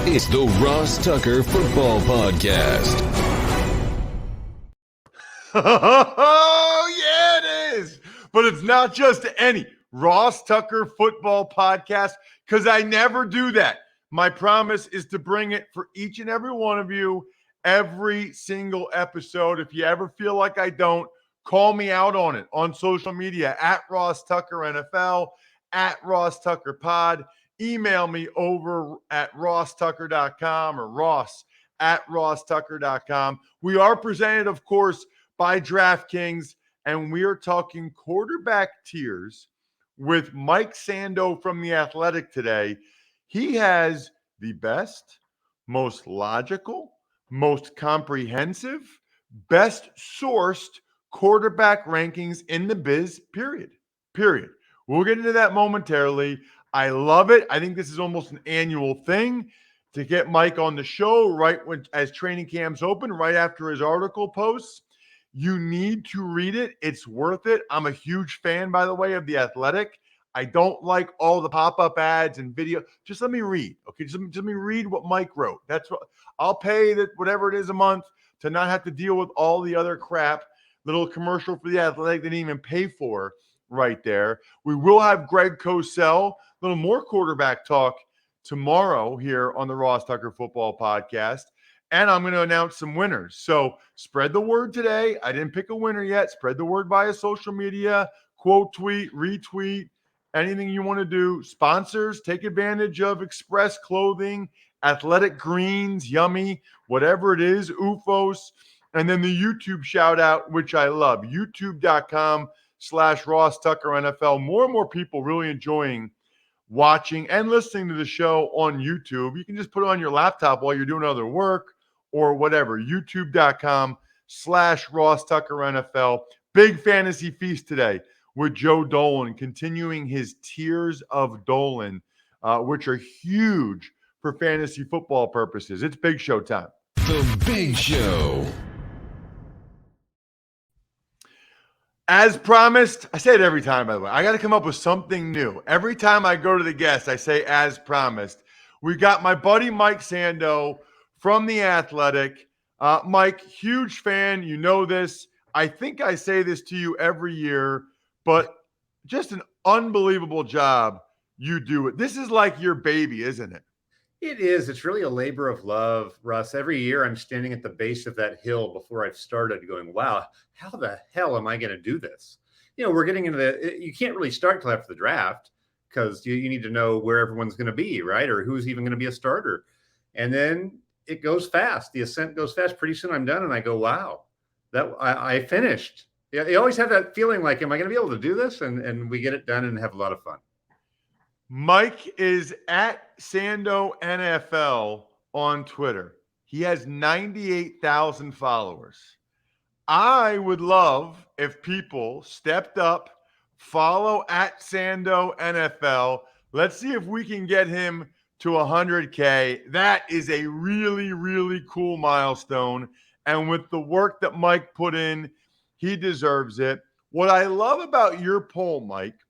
It's the Ross Tucker Football Podcast. Oh, yeah, it is. But it's not just any Ross Tucker Football Podcast, because I never do that. My promise is to bring it for each and every one of you every single episode. If you ever feel like I don't, call me out on it on social media at Ross Tucker NFL, at Ross Tucker Pod. Email me over at rosstucker.com or ross at rosstucker.com. We are presented, of course, by DraftKings, and we are talking quarterback tiers with Mike Sando from The Athletic today. He has the best, most logical, most comprehensive, best sourced quarterback rankings in the biz, period. We'll get into that momentarily. I love it. I think this is almost an annual thing to get Mike on the show right when as training camps open, right after his article posts. You need to read it. It's worth it. I'm a huge fan, by the way, of The Athletic. I don't like all the pop-up ads and video. Just let me read. Okay, just let me read what Mike wrote. That's what I'll pay that whatever it is a month to not have to deal with all the other crap. Little commercial for The Athletic they didn't even pay for right there. We will have Greg Cosell, a little more quarterback talk tomorrow here on the Ross Tucker Football Podcast. And I'm going to announce some winners. So spread the word today. I didn't pick a winner yet. Spread the word via social media, quote tweet, retweet, anything you want to do. Sponsors, take advantage of Express Clothing, Athletic Greens, Yummy, whatever it is, UFOS. And then the YouTube shout out, which I love, youtube.com/Ross Tucker NFL. More and more people really enjoying watching and listening to the show on YouTube. You can just put it on your laptop while you're doing other work or whatever. YouTube.com/Ross Tucker NFL. Big fantasy feast today with Joe Dolan, continuing his tiers of Dolan, which are huge for fantasy football purposes. It's big show time. The Big Show. As promised, I say it every time, by the way. I got to come up with something new. Every time I go to the guest, I say, as promised. We got my buddy Mike Sando from The Athletic. Mike, huge fan. You know this. I think I say this to you every year, but just an unbelievable job you do it. This is like your baby, isn't it? It is. It's really a labor of love, Russ. Every year I'm standing at the base of that hill before I've started going, wow, how the hell am I going to do this? You know, we're getting into you can't really start till after the draft because you need to know where everyone's going to be, right? Or who's even going to be a starter. And then it goes fast. The ascent goes fast. Pretty soon I'm done and I go, wow, that I finished. Yeah, you always have that feeling like, am I going to be able to do this? And we get it done and have a lot of fun. Mike is at Sando NFL on Twitter. He has 98,000 followers. I would love if people stepped up, follow at Sando NFL. Let's see if we can get him to 100K. That is a really, really cool milestone. And with the work that Mike put in, he deserves it. What I love about your poll, Mike,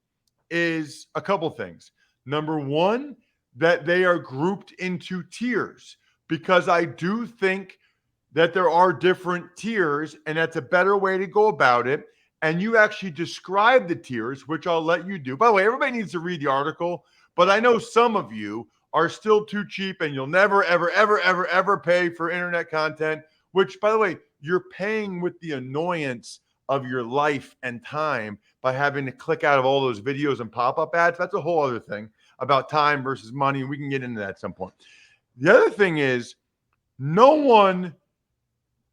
is a couple things. Number one, that they are grouped into tiers, because I do think that there are different tiers, and that's a better way to go about it. And you actually describe the tiers, which I'll let you do. By the way, everybody needs to read the article, but I know some of you are still too cheap and you'll never, ever, ever, ever, ever pay for internet content, which, by the way, you're paying with the annoyance of your life and time by having to click out of all those videos and pop-up ads. That's a whole other thing about time versus money. We can get into that at some point. The other thing is, no one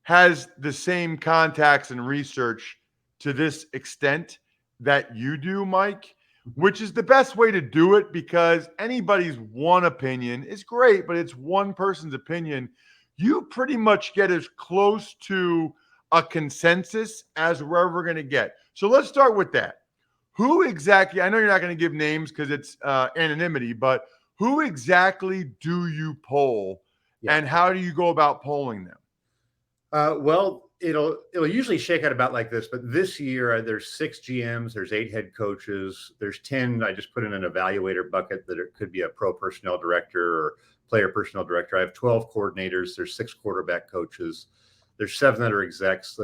has the same contacts and research to this extent that you do, Mike, which is the best way to do it, because anybody's one opinion is great, but it's one person's opinion. You pretty much get as close to a consensus as we're ever going to get. So let's start with that. Who exactly, I know you're not going to give names because it's anonymity, but who exactly do you poll and how do you go about polling them? Well, it'll usually shake out about like this, but this year there's 6 GMs, there's 8 head coaches, there's 10. I just put in an evaluator bucket that it could be a pro personnel director or player personnel director. I have 12 coordinators, there's 6 quarterback coaches, there's 7 that are execs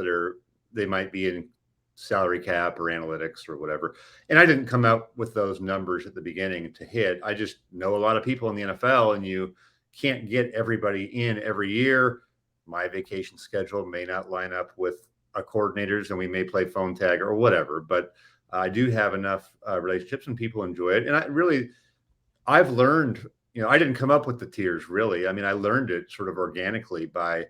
they might be in salary cap or analytics or whatever. And I didn't come out with those numbers at the beginning to hit. I just know a lot of people in the NFL, and you can't get everybody in every year. My vacation schedule may not line up with a coordinator's, and we may play phone tag or whatever, but I do have enough relationships and people enjoy it. And I've learned, I didn't come up with the tiers really. I mean, I learned it sort of organically by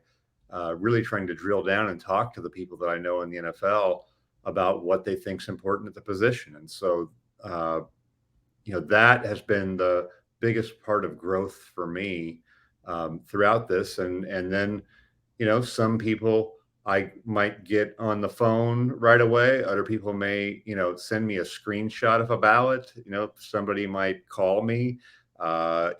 really trying to drill down and talk to the people that I know in the NFL about what they think is important at the position. And so, that has been the biggest part of growth for me throughout this. And then, some people I might get on the phone right away. Other people may, send me a screenshot of a ballot. Somebody might call me,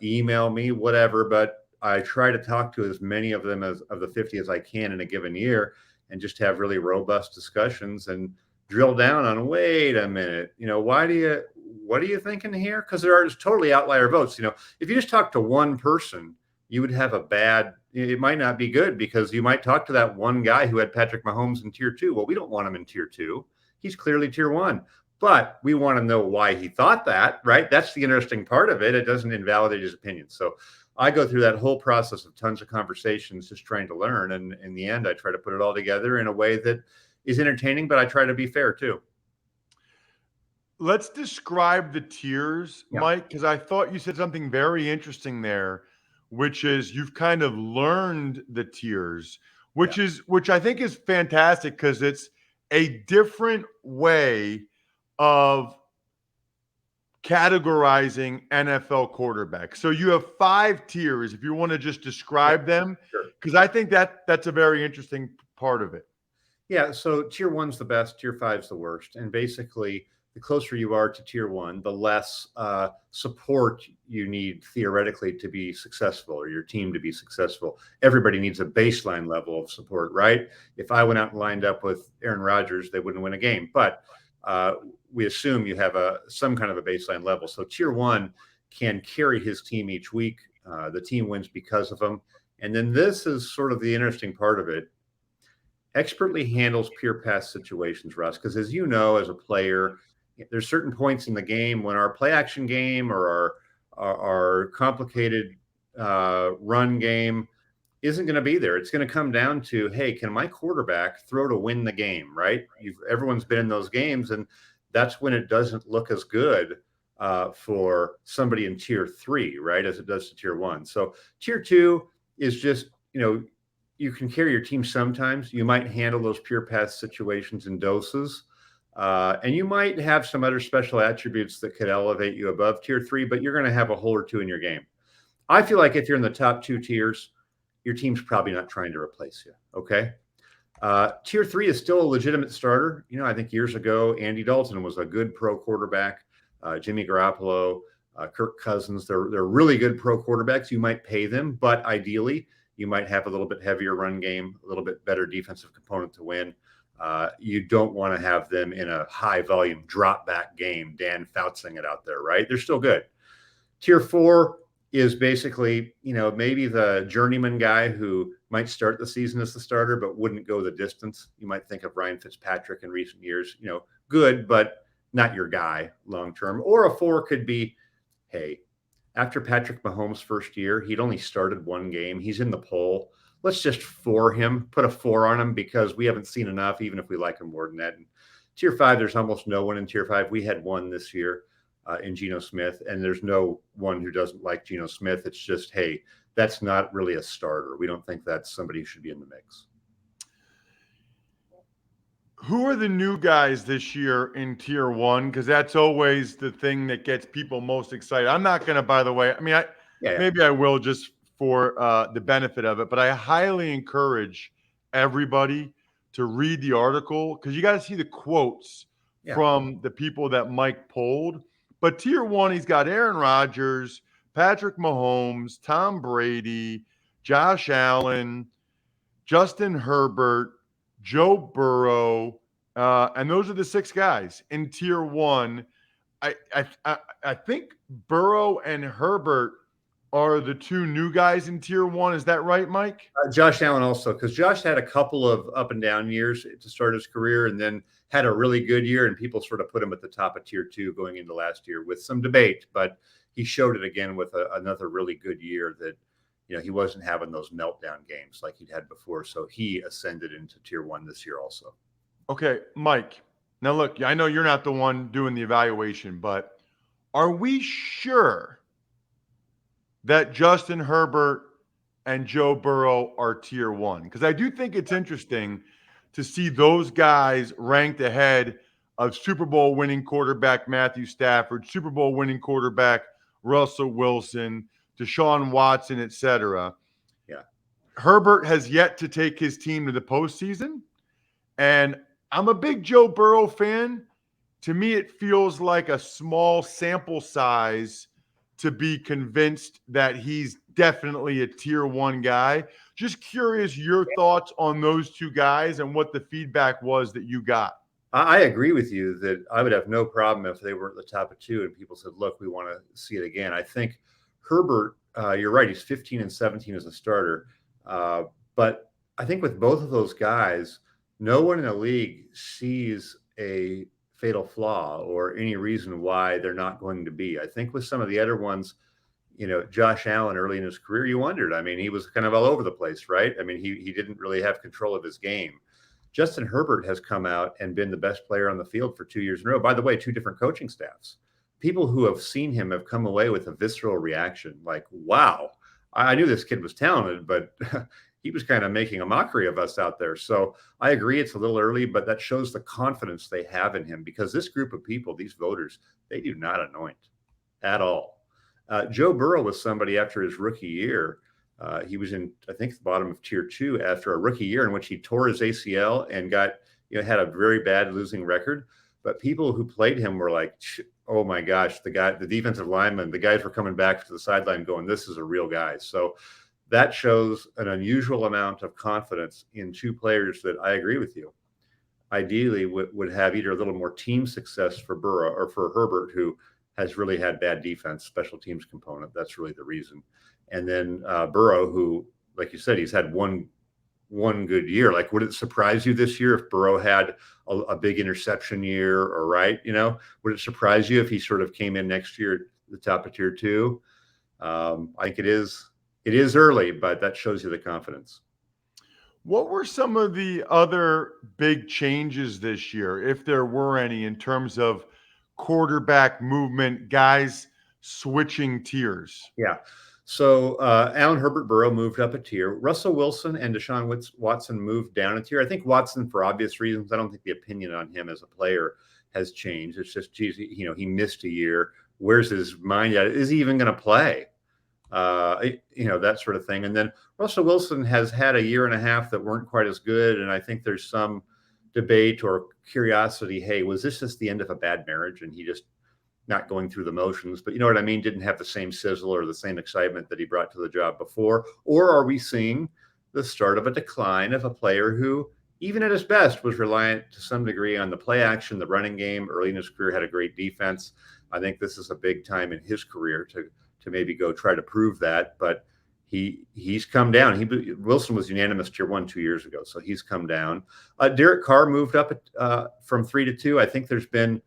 email me, whatever. But I try to talk to as many of them of the 50 as I can in a given year, and just have really robust discussions and drill down on, wait a minute, what are you thinking here? Because there are just totally outlier votes. If you just talk to one person, you would have it might not be good, because you might talk to that one guy who had Patrick Mahomes in tier 2. Well, we don't want him in tier 2. He's clearly tier 1, but we want to know why he thought that, right? That's the interesting part of it. It doesn't invalidate his opinion. So I go through that whole process of tons of conversations, just trying to learn. And in the end, I try to put it all together in a way that is entertaining, but I try to be fair too. Let's describe the tiers, Yeah. Mike, because I thought you said something very interesting there, which is you've kind of learned the tiers, which I think is fantastic, because it's a different way of categorizing NFL quarterbacks. So you have 5 tiers, if you want to just describe them, because I think that's a very interesting part of it. Yeah, so tier 1's the best, tier 5's the worst. And basically, the closer you are to tier 1, the less support you need theoretically to be successful, or your team to be successful. Everybody needs a baseline level of support, right? If I went out and lined up with Aaron Rodgers, they wouldn't win a game. But we assume you have some kind of a baseline level. So tier 1 can carry his team each week. The team wins because of him. And then this is sort of the interesting part of it. Expertly handles pure pass situations, Russ, because as you know, as a player, there's certain points in the game when our play action game or our complicated run game isn't going to be there. It's going to come down to, hey, can my quarterback throw to win the game, right? Everyone's been in those games, and that's when it doesn't look as good for somebody in tier 3, right, as it does to tier 1. So tier 2 is just, you can carry your team sometimes. You might handle those pure pass situations in doses. And you might have some other special attributes that could elevate you above tier 3, but you're going to have a hole or two in your game. I feel like if you're in the top 2 tiers, your team's probably not trying to replace you. Okay. Tier 3 is still a legitimate starter. I think years ago, Andy Dalton was a good pro quarterback. Jimmy Garoppolo, Kirk Cousins, they're really good pro quarterbacks. You might pay them, but ideally, you might have a little bit heavier run game, a little bit better defensive component to win. You don't want to have them in a high volume drop back game, Dan Foutsing it out there, right? They're still good. Tier 4 is basically, maybe the journeyman guy who might start the season as the starter, but wouldn't go the distance. You might think of Ryan Fitzpatrick in recent years, good, but not your guy long-term. Or a 4 could be, hey, after Patrick Mahomes' first year, he'd only started 1 game. He's in the poll. Let's just put a 4 on him, because we haven't seen enough, even if we like him more than that. And tier 5, there's almost no one in tier 5. We had 1 this year in Geno Smith, and there's no one who doesn't like Geno Smith. It's just, hey, that's not really a starter. We don't think that's somebody who should be in the mix. Who are the new guys this year in tier 1? Because that's always the thing that gets people most excited. I'm not going to, by the way, maybe I will just for the benefit of it, but I highly encourage everybody to read the article, because you got to see the quotes from the people that Mike polled. But tier 1, he's got Aaron Rodgers, Patrick Mahomes, Tom Brady, Josh Allen, Justin Herbert, Joe Burrow, and those are the 6 guys in tier 1. I think Burrow and Herbert are the 2 new guys in tier 1. Is that right, Mike? Josh Allen also, because Josh had a couple of up and down years to start his career and then had a really good year, and people sort of put him at the top of tier 2 going into last year with some debate, but he showed it again with another really good year that, he wasn't having those meltdown games like he'd had before. So he ascended into tier 1 this year also. Okay, Mike. Now, look, I know you're not the one doing the evaluation, but are we sure that Justin Herbert and Joe Burrow are tier 1? Because I do think it's interesting to see those guys ranked ahead of Super Bowl winning quarterback Matthew Stafford, Super Bowl winning quarterback Russell Wilson, Deshaun Watson, etc. Yeah. Herbert has yet to take his team to the postseason. And I'm a big Joe Burrow fan. To me, it feels like a small sample size to be convinced that he's definitely a tier 1 guy. Just curious your thoughts on those 2 guys and what the feedback was that you got. I agree with you that I would have no problem if they were at the top of 2 and people said, look, we want to see it again. I think Herbert, you're right, he's 15 and 17 as a starter. But I think with both of those guys, no one in the league sees a fatal flaw or any reason why they're not going to be. I think with some of the other ones, Josh Allen early in his career, you wondered. I mean, he was kind of all over the place, right? I mean, he didn't really have control of his game. Justin Herbert has come out and been the best player on the field for 2 years in a row. By the way, 2 different coaching staffs. People who have seen him have come away with a visceral reaction like, wow, I knew this kid was talented, but he was kind of making a mockery of us out there. So I agree it's a little early, but that shows the confidence they have in him because this group of people, these voters, they do not anoint at all. Joe Burrow was somebody after his rookie year. He was in, I think, the bottom of tier 2 after a rookie year in which he tore his ACL and had a very bad losing record. But people who played him were like, oh my gosh, the defensive lineman, the guys were coming back to the sideline going, this is a real guy. So that shows an unusual amount of confidence in 2 players that I agree with you. Ideally would have either a little more team success for Burrow or for Herbert, who has really had bad defense, special teams component. That's really the reason. And then Burrow, who, like you said, he's had one good year. Like, would it surprise you this year if Burrow had a big interception year or right? Would it surprise you if he sort of came in next year at the top of tier 2? I think it is early, but that shows you the confidence. What were some of the other big changes this year, if there were any, in terms of quarterback movement, guys switching tiers? Yeah. So Allen Herbert Burrow moved up a tier. Russell Wilson and Deshaun Watson moved down a tier. I think Watson, for obvious reasons, I don't think the opinion on him as a player has changed. It's just, geez, he missed a year. Where's his mind at? Is he even going to play? That sort of thing. And then Russell Wilson has had a year and a half that weren't quite as good. And I think there's some debate or curiosity. Hey, was this just the end of a bad marriage? And he just not going through the motions, but you know what I mean? Didn't have the same sizzle or the same excitement that he brought to the job before. Or are we seeing the start of a decline of a player who, even at his best, was reliant to some degree on the play action, the running game? Early in his career, had a great defense. I think this is a big time in his career to maybe go try to prove that, but he's come down. Wilson was unanimous tier 1 2 years ago, so he's come down. Derek Carr moved up from 3 to 2. I think there's been,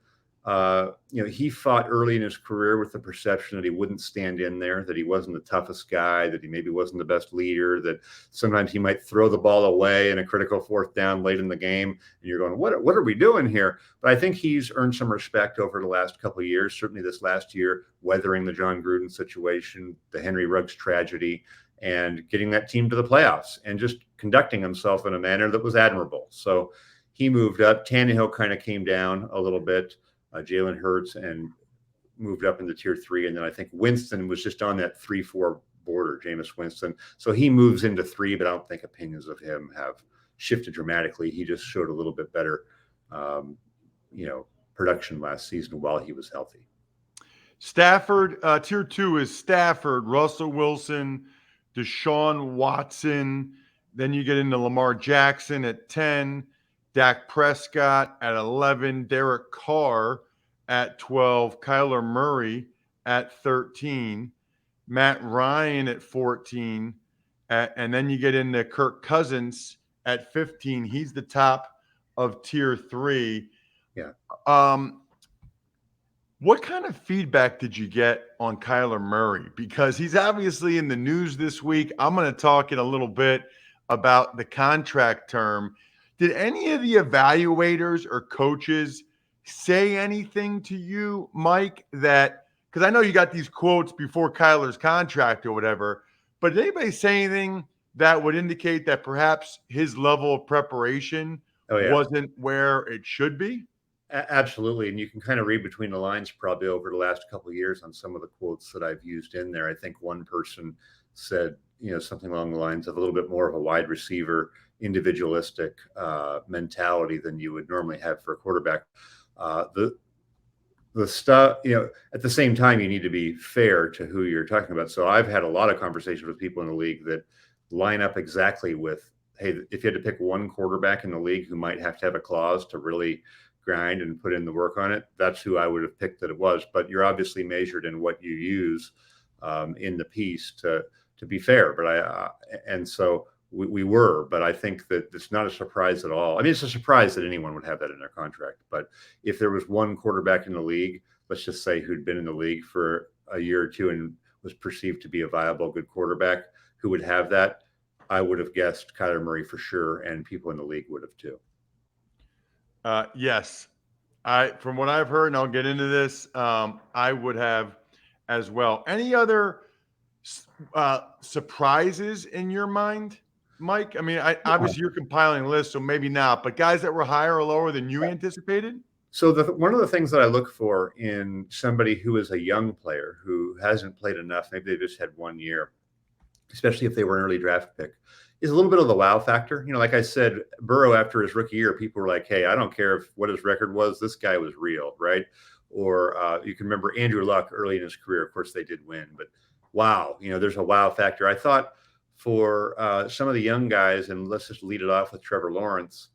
he fought early in his career with the perception that he wouldn't stand in there, that he wasn't the toughest guy, that he maybe wasn't the best leader, that sometimes he might throw the ball away in a critical 4th down late in the game. And you're going, what are we doing here? But I think he's earned some respect over the last couple of years, certainly this last year, weathering the John Gruden situation, the Henry Ruggs tragedy, and getting that team to the playoffs and just conducting himself in a manner that was admirable. So he moved up. Tannehill kind of came down a little bit. Jalen Hurts and moved up into tier 3. And then I think Winston was just on that 3-4 border, Jameis Winston. So he moves into 3, but I don't think opinions of him have shifted dramatically. He just showed a little bit better, production last season while he was healthy. Stafford, tier 2 is Stafford, Russell Wilson, Deshaun Watson, Then you get into Lamar Jackson at 10, Dak Prescott at 11, Derek Carr at 12, Kyler Murray at 13, Matt Ryan at 14, and then you get into Kirk Cousins at 15. He's the top of tier 3. Yeah. What kind of feedback did you get on Kyler Murray? Because he's obviously in the news this week. I'm going to talk in a little bit about the contract term. Did any of the evaluators or coaches say anything to you, Mike, that because I know you got these quotes before Kyler's contract or whatever, but did anybody say anything that would indicate that perhaps his level of preparation wasn't where it should be? Absolutely. And you can kind of read between the lines probably over the last couple of years on some of the quotes that I've used in there. I think one person said, something along the lines of a little bit more of a wide receiver, individualistic mentality than you would normally have for a quarterback. The stuff, at the same time, you need to be fair to who you're talking about. So I've had a lot of conversations with people in the league that line up exactly with, hey, if you had to pick one quarterback in the league who might have to have a clause to really grind and put in the work on it, that's who I would have picked that it was. But you're obviously measured in what you use in the piece to be fair. But and so we were, but I think that it's not a surprise at all. I mean, it's a surprise that anyone would have that in their contract. But if there was one quarterback in the league, let's just say who'd been in the league for a year or two and was perceived to be a viable, good quarterback who would have that, I would have guessed Kyler Murray for sure, and people in the league would have too. Yes, from what I've heard, and I'll get into this, I would have as well. Any other surprises in your mind, Mike? I mean, obviously you're compiling a list, so maybe not, but guys that were higher or lower than you anticipated? So one of the things that I look for in somebody who is a young player who hasn't played enough, maybe they just had 1 year, especially if they were an early draft pick, is a little bit of the wow factor. Like I said, Burrow after his rookie year, people were like, hey, I don't care what his record was. This guy was real, right? Or you can remember Andrew Luck early in his career. Of course, they did win, but wow, there's a wow factor. I thought for some of the young guys, and let's just lead it off with Trevor Lawrence,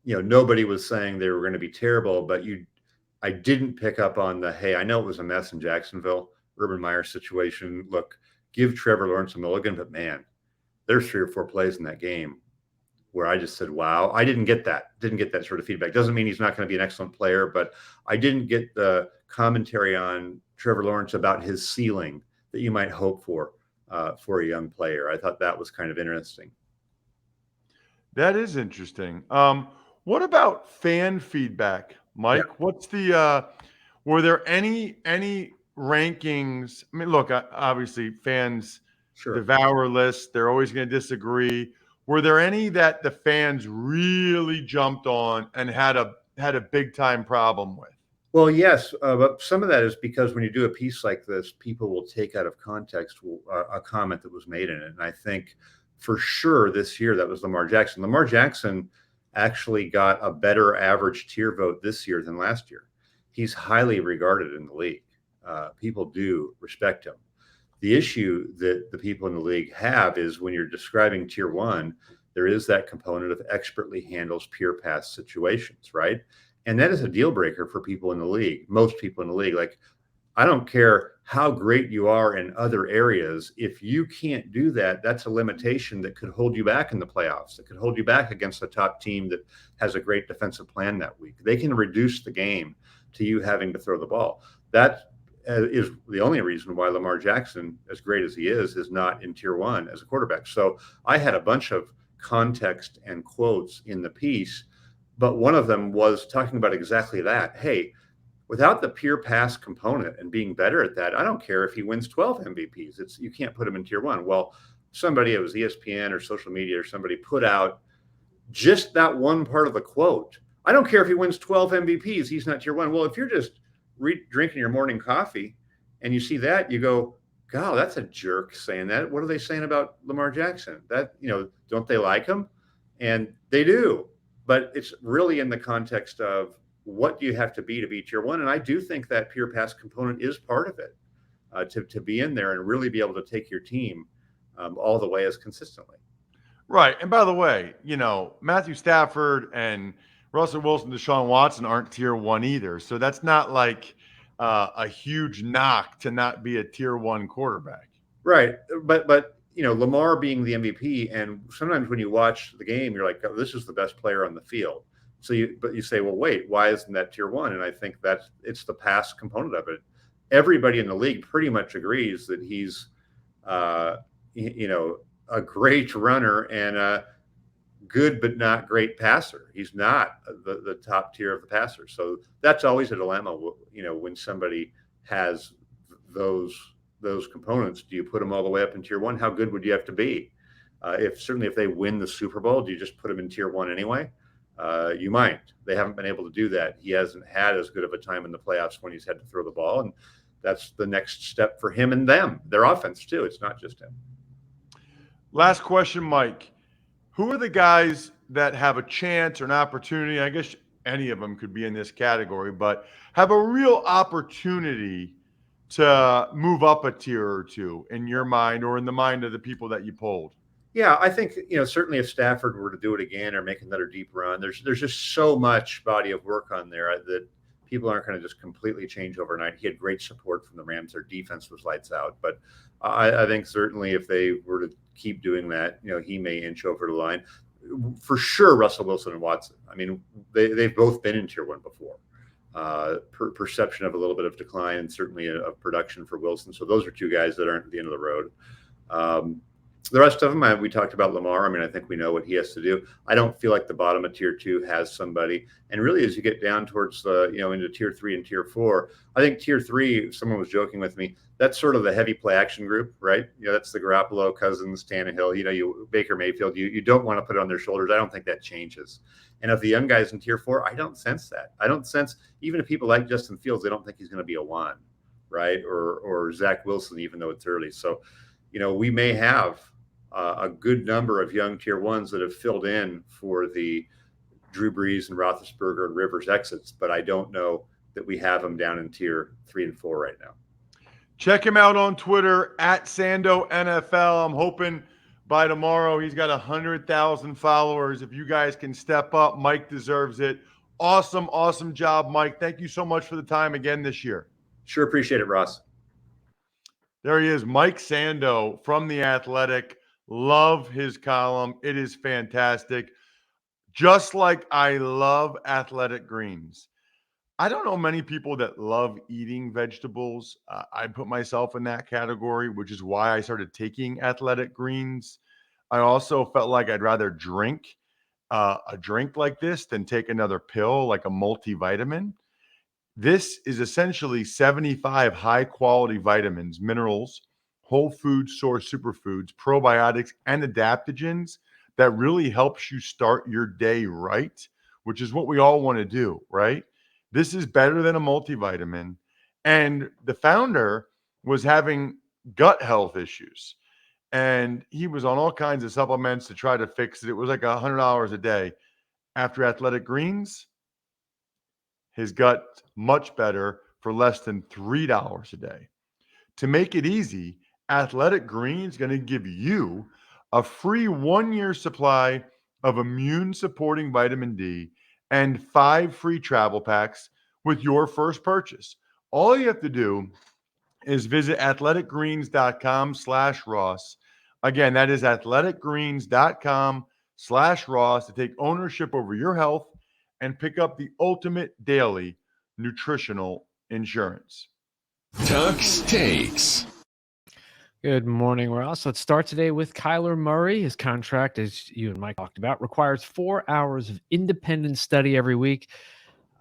nobody was saying they were going to be terrible, but I didn't pick up on the, hey, I know it was a mess in Jacksonville, Urban Meyer situation. Look, give Trevor Lawrence a mulligan, but man, there's 3 or 4 plays in that game where I just said, wow, I didn't get that sort of feedback. Doesn't mean he's not going to be an excellent player, but I didn't get the commentary on Trevor Lawrence about his ceiling that you might hope for a young player. I thought that was kind of interesting. That is interesting. What about fan feedback, Mike? Yeah. What's the were there any rankings? I mean, look, obviously fans devour lists. They're always going to disagree. Were there any that the fans really jumped on and had a big time problem with? Well, yes, but some of that is because when you do a piece like this, people will take out of context a comment that was made in it. And I think for sure this year that was Lamar Jackson. Lamar Jackson actually got a better average tier vote this year than last year. He's highly regarded in the league. People do respect him. The issue that the people in the league have is when you're describing tier 1, there is that component of expertly handles pure pass situations, right? And that is a deal breaker for people in the league, most people in the league. Like, I don't care how great you are in other areas. If you can't do that, that's a limitation that could hold you back in the playoffs. That could hold you back against a top team that has a great defensive plan that week. They can reduce the game to you having to throw the ball. That is the only reason why Lamar Jackson, as great as he is not in tier 1 as a quarterback. So I had a bunch of context and quotes in the piece, but one of them was talking about exactly that. Hey, without the pure pass component and being better at that, I don't care if he wins 12 MVPs. You can't put him in tier 1. Well, somebody, it was ESPN or social media or somebody, put out just that one part of the quote. I don't care if he wins 12 MVPs, he's not tier 1. Well, if you're just drinking your morning coffee and you see that, you go, God, that's a jerk saying that. What are they saying about Lamar Jackson? That, don't they like him? And they do. But it's really in the context of what do you have to be tier 1? And I do think that pure pass component is part of it, to be in there and really be able to take your team all the way as consistently. Right. And by the way, Matthew Stafford and Russell Wilson, Deshaun Watson aren't tier one either. So that's not like a huge knock to not be a tier one quarterback. Right. But Lamar being the MVP, and sometimes when you watch the game, you're like, oh, this is the best player on the field. So you say, well, wait, why isn't that tier one? And I think it's the pass component of it. Everybody in the league pretty much agrees that he's, uh, a great runner and a good but not great passer. He's not the top tier of the passers. So that's always a dilemma. When somebody has those components, do you put them all the way up in tier one? How good would you have to be? If they win the Super Bowl, do you just put them in tier one anyway? You might. They haven't been able to do that. He hasn't had as good of a time in the playoffs when he's had to throw the ball, and that's the next step for him and them. Their offense too. It's not just him. Last question, Mike. Who are the guys that have a chance or an opportunity? I guess any of them could be in this category, but have a real opportunity to move up a tier or two in your mind or in the mind of the people that you polled? Yeah, I think certainly if Stafford were to do it again or make another deep run, there's just so much body of work on there that people aren't going to just completely change overnight. He had great support from the Rams. Their defense was lights out, but I think certainly if they were to keep doing that, he may inch over the line. For sure, Russell Wilson and Watson. I mean, they've both been in tier one before. Perception of a little bit of decline and certainly of production for Wilson. So those are two guys that aren't at the end of the road. The rest of them, we talked about Lamar. I mean, I think we know what he has to do. I don't feel like the bottom of tier two has somebody. And really, as you get down towards the, into tier three and tier four, I think tier three, someone was joking with me, that's sort of the heavy play action group, right? That's the Garoppolo, Cousins, Tannehill, Baker Mayfield. You don't want to put it on their shoulders. I don't think that changes. And of the young guys in tier four, I don't sense that. I don't sense, even if people like Justin Fields, they don't think he's going to be a one, right? Or Zach Wilson, even though it's early. So, we may have a good number of young tier ones that have filled in for the Drew Brees and Roethlisberger and Rivers exits, but I don't know that we have them down in tier 3 and 4 right now. Check him out on Twitter at Sando NFL. I'm hoping by tomorrow he's got 100,000 followers. If you guys can step up, Mike deserves it. Awesome job, Mike. Thank you so much for the time again this year. Sure appreciate it, Ross. There he is, Mike Sando from The Athletic. Love his column. It is fantastic. Just like I love athletic greens. I don't know many people that love eating vegetables. I put myself in that category, which is why I started taking athletic greens. I also felt like I'd rather drink a drink like this than take another pill like a multivitamin. This is essentially 75 high quality vitamins, minerals, whole food source superfoods, probiotics, and adaptogens that really helps you start your day right, which is what we all want to do, right? This is better than a multivitamin. And the founder was having gut health issues. And he was on all kinds of supplements to try to fix it. It was like $100 a day. After Athletic Greens, his gut much better for less than $3 a day. To make it easy, Athletic Greens is going to give you a free 1-year supply of immune supporting vitamin D and 5 free travel packs with your first purchase. All you have to do is visit athleticgreens.com/Ross. Again, that is athleticgreens.com/Ross to take ownership over your health and pick up the ultimate daily nutritional insurance. Tuck's Takes. Good morning, Ross. Let's start today with Kyler Murray. His contract, as you and Mike talked about, requires 4 hours of independent study every week.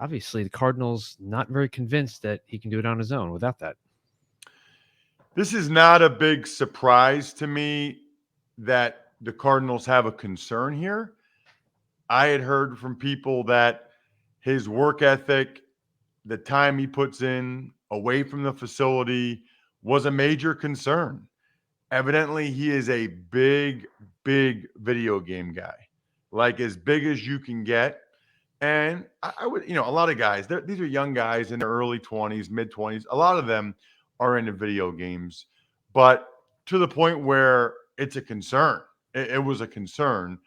Obviously, the Cardinals not very convinced that he can do it on his own without that. This is not a big surprise to me that the Cardinals have a concern here. I had heard from people that his work ethic, the time he puts in away from the facility was a major concern. Evidently, he is a big video game guy, like as big as you can get. And I would, a lot of guys, these are young guys in their early 20s, mid 20s. A lot of them are into video games, but to the point where it's a concern. it was a concern.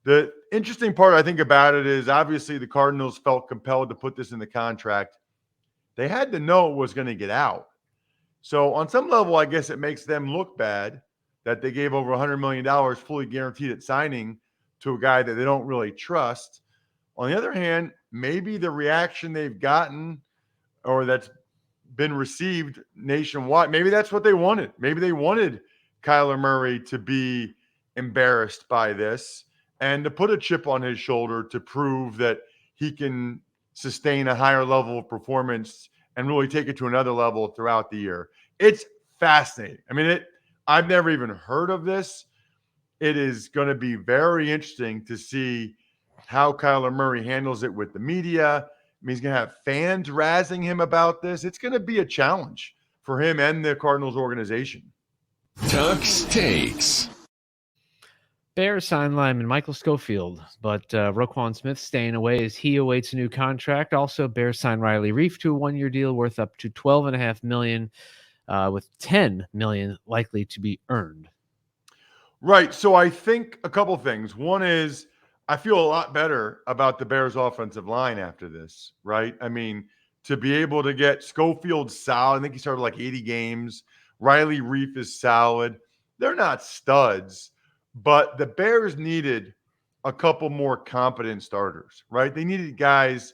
The interesting part I think about it is obviously the Cardinals felt compelled to put this in the contract. They had to know it was going to get out. So on some level, I guess it makes them look bad that they gave over $100 million fully guaranteed at signing to a guy that they don't really trust. On the other hand, maybe the reaction they've gotten or that's been received nationwide, maybe that's what they wanted. Maybe they wanted Kyler Murray to be embarrassed by this and to put a chip on his shoulder to prove that he can sustain a higher level of performance and really take it to another level throughout the year. It's fascinating. I mean, I've never even heard of this. It is going to be very interesting to see how Kyler Murray handles it with the media. I mean, he's going to have fans razzing him about this. It's going to be a challenge for him and the Cardinals organization. Tuck's Takes. Bears sign lineman Michael Schofield, but Roquan Smith staying away as he awaits a new contract. Also, Bears sign Riley Reif to a one-year deal worth up to $12.5 million, with $10 million likely to be earned. Right. So I think a couple things. One is I feel a lot better about the Bears offensive line after this, right? I mean, to be able to get Schofield solid, I think he started like 80 games. Riley Reif is solid. They're not studs, but the Bears needed a couple more competent starters, right? They needed guys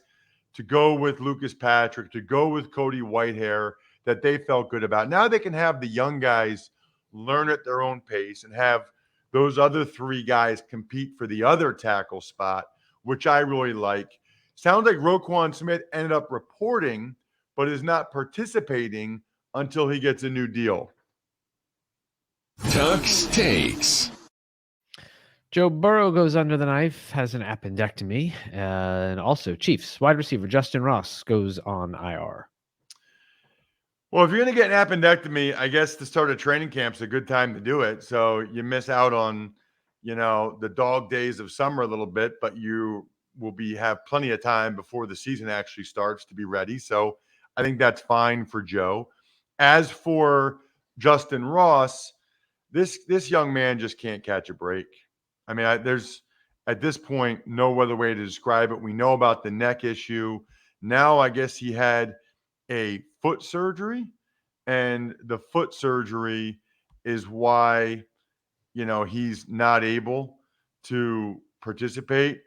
to go with Lucas Patrick, to go with Cody Whitehair that they felt good about. Now they can have the young guys learn at their own pace and have those other three guys compete for the other tackle spot, which I really like. Sounds like Roquan Smith ended up reporting, but is not participating until he gets a new deal. Tuck's Takes. Joe Burrow goes under the knife, has an appendectomy, and also Chiefs wide receiver Justin Ross goes on IR. Well, if you're going to get an appendectomy, I guess the start of training camp's a good time to do it. So you miss out on, the dog days of summer a little bit, but you will have plenty of time before the season actually starts to be ready. So I think that's fine for Joe. As for Justin Ross, this young man just can't catch a break. I mean, there's at this point no other way to describe it. We know about the neck issue. Now I guess he had a foot surgery, and the foot surgery is why he's not able to participate.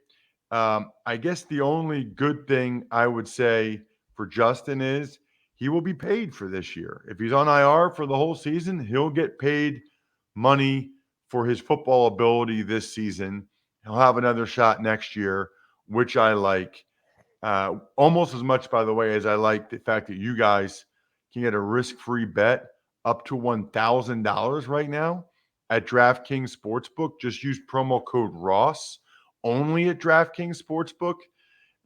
I guess the only good thing I would say for Justin is he will be paid for this year. If he's on IR for the whole season, he'll get paid money for his football ability this season. He'll have another shot next year, which I like. Almost as much, by the way, as I like the fact that you guys can get a risk-free bet up to $1,000 right now at DraftKings Sportsbook. Just use promo code Ross only at DraftKings Sportsbook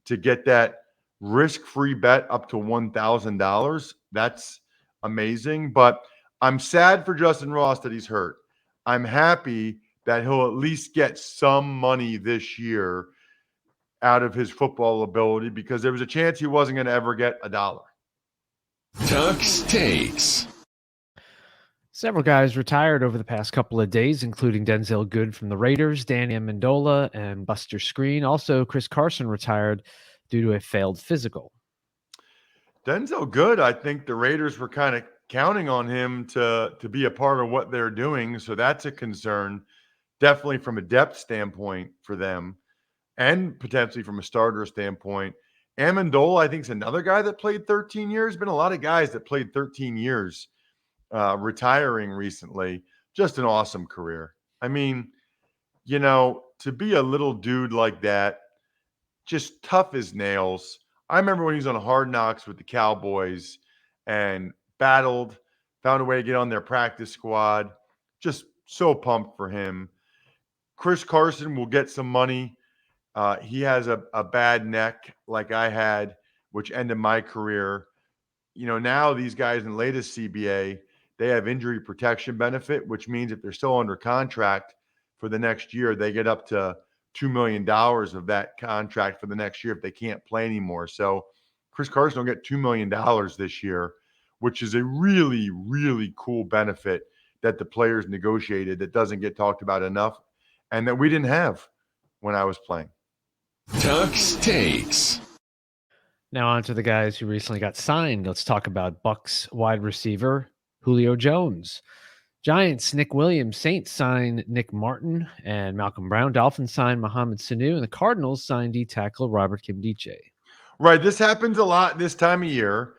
to get that risk-free bet up to $1,000. That's amazing. But I'm sad for Justin Ross that he's hurt. I'm happy that he'll at least get some money this year out of his football ability because there was a chance he wasn't going to ever get $1. Tuck's Takes. Several guys retired over the past couple of days, including Denzel Good from the Raiders, Danny Amendola, and Buster Screen. Also, Chris Carson retired due to a failed physical. Denzel Good, I think the Raiders were kind of counting on him to be a part of what they're doing, so that's a concern, definitely from a depth standpoint for them and potentially from a starter standpoint. Amendola, I think, is another guy that played 13 years. Been a lot of guys that played 13 years retiring recently. Just an awesome career. I mean, to be a little dude like that, just tough as nails. I remember when he was on Hard Knocks with the Cowboys and battled, found a way to get on their practice squad. Just so pumped for him. Chris Carson will get some money. He has a bad neck like I had, which ended my career. Now these guys in the latest CBA, they have injury protection benefit, which means if they're still under contract for the next year, they get up to $2 million of that contract for the next year if they can't play anymore. So Chris Carson will get $2 million this year, which is a really, really cool benefit that the players negotiated that doesn't get talked about enough and that we didn't have when I was playing. Tuck's Takes. Now on to the guys who recently got signed. Let's talk about Bucks wide receiver Julio Jones. Giants, Nick Williams. Saints signed Nick Martin and Malcolm Brown. Dolphins signed Mohamed Sanu. And the Cardinals signed D-tackle Robert Kimdiche. Right. This happens a lot this time of year.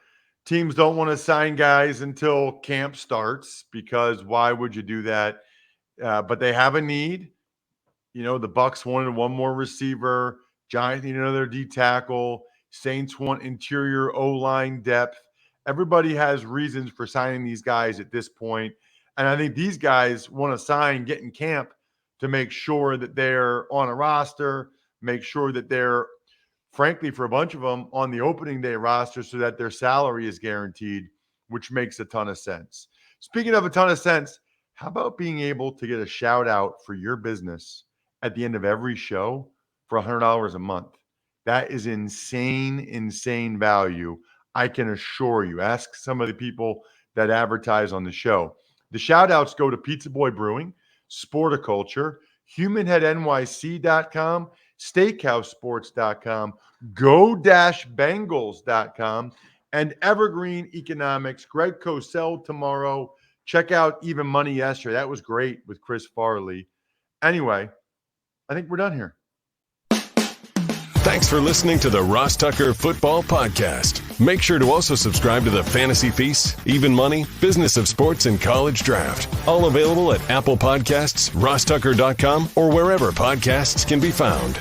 Teams don't want to sign guys until camp starts because why would you do that? But they have a need. You know, the Bucks wanted one more receiver. Giants need another D-tackle. Saints want interior O-line depth. Everybody has reasons for signing these guys at this point. And I think these guys want to sign, get in camp to make sure that they're on a roster, make sure that they're, frankly, for a bunch of them, on the opening day roster so that their salary is guaranteed, which makes a ton of sense. Speaking of a ton of sense, how about being able to get a shout out for your business at the end of every show for $100 a month? That is insane, insane value. I can assure you. Ask some of the people that advertise on the show. The shout outs go to Pizza Boy Brewing, Sporticulture, HumanHeadNYC.com, SteakhouseSports.com, Go-Bengals.com, and Evergreen Economics. Greg Cosell tomorrow. Check out Even Money yesterday. That was great with Chris Farley. Anyway, I think we're done here. Thanks for listening to the Ross Tucker Football Podcast. Make sure to also subscribe to the Fantasy Feast, Even Money, Business of Sports, and College Draft. All available at Apple Podcasts, rosstucker.com, or wherever podcasts can be found.